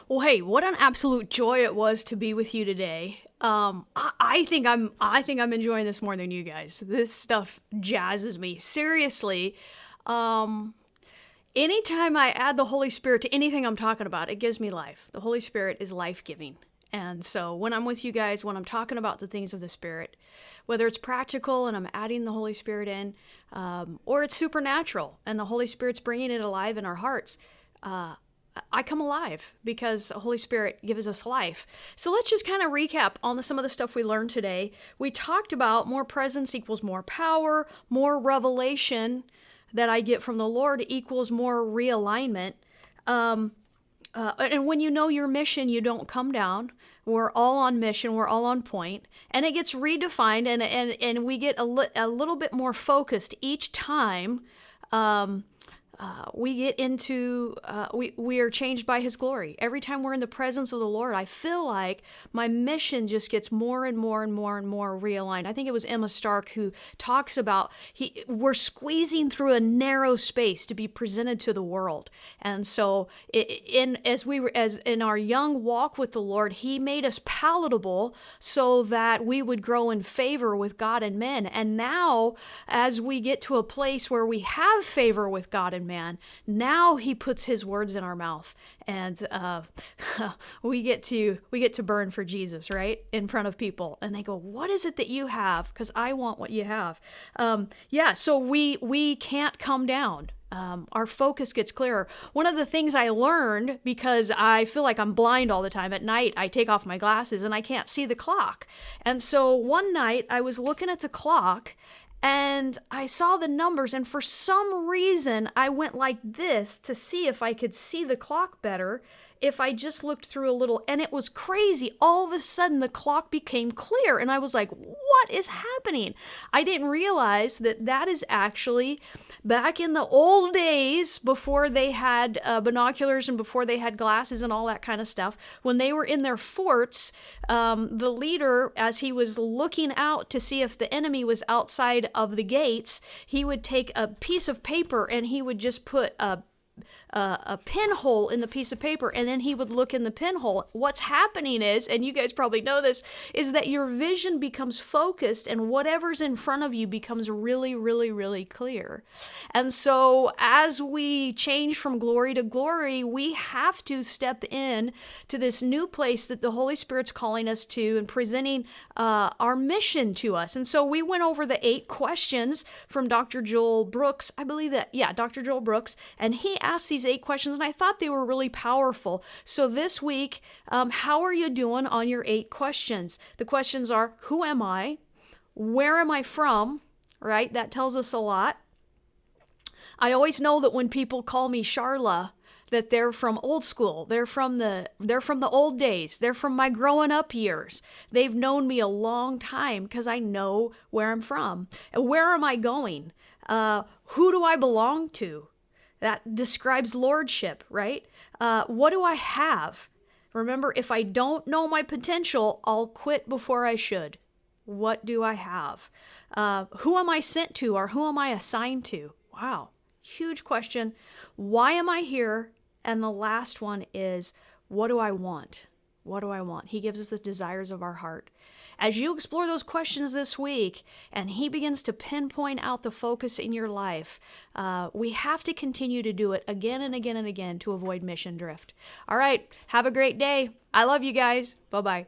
Well, hey, what an absolute joy it was to be with you today. I think I'm enjoying this more than you guys. This stuff jazzes me. Seriously, um, anytime I add the Holy Spirit to anything I'm talking about, it gives me life. The Holy Spirit is life-giving. And so when I'm with you guys, when I'm talking about the things of the Spirit, whether it's practical and I'm adding the Holy Spirit in, or it's supernatural and the Holy Spirit's bringing it alive in our hearts, I come alive because the Holy Spirit gives us life. So let's just kind of recap on some of the stuff we learned today. We talked about more presence equals more power, more revelation that I get from the Lord equals more realignment. And when you know your mission, you don't come down. We're all on mission. We're all on point. And it gets redefined and we get a little bit more focused each time. We get into, we are changed by his glory. Every time we're in the presence of the Lord, I feel like my mission just gets more and more and more and more realigned. I think it was Emma Stark who talks about we're squeezing through a narrow space to be presented to the world. And so as in our young walk with the Lord, he made us palatable so that we would grow in favor with God and men. And now as we get to a place where we have favor with God and men, now he puts his words in our mouth, and we get to burn for Jesus, right, in front of people, and they go, "What is it that you have? Because I want what you have." So we can't come down. Our focus gets clearer. One of the things I learned, because I feel like I'm blind all the time at night, I take off my glasses and I can't see the clock. And so one night I was looking at the clock and I saw the numbers, and for some reason I went like this to see if I could see the clock better if I just looked through a little, and it was crazy. All of a sudden the clock became clear and I was like, what is happening? I didn't realize that is actually back in the old days before they had binoculars and before they had glasses and all that kind of stuff. When they were in their forts, the leader, as he was looking out to see if the enemy was outside of the gates, he would take a piece of paper and he would just put a pinhole in the piece of paper, and then he would look in the pinhole. What's happening is, and you guys probably know this, is that your vision becomes focused and whatever's in front of you becomes really, really, really clear. And so as we change from glory to glory, we have to step in to this new place that the Holy Spirit's calling us to and presenting our mission to us. And so we went over the 8 questions from Dr. Joel Brooks. I believe that, Dr. Joel Brooks, and he asked these 8 questions, and I thought they were really powerful. So this week, how are you doing on your 8 questions? The questions are, who am I? Where am I from? Right? That tells us a lot. I always know that when people call me Charla, that they're from old school. They're from the old days. They're from my growing up years. They've known me a long time because I know where I'm from. And where am I going? Who do I belong to? That describes lordship, right? What do I have? Remember, if I don't know my potential, I'll quit before I should. What do I have? Who am I sent to, or who am I assigned to? Wow, huge question. Why am I here? And the last one is, what do I want? What do I want? He gives us the desires of our heart. As you explore those questions this week and he begins to pinpoint out the focus in your life, we have to continue to do it again and again and again to avoid mission drift. All right, have a great day. I love you guys. Bye-bye.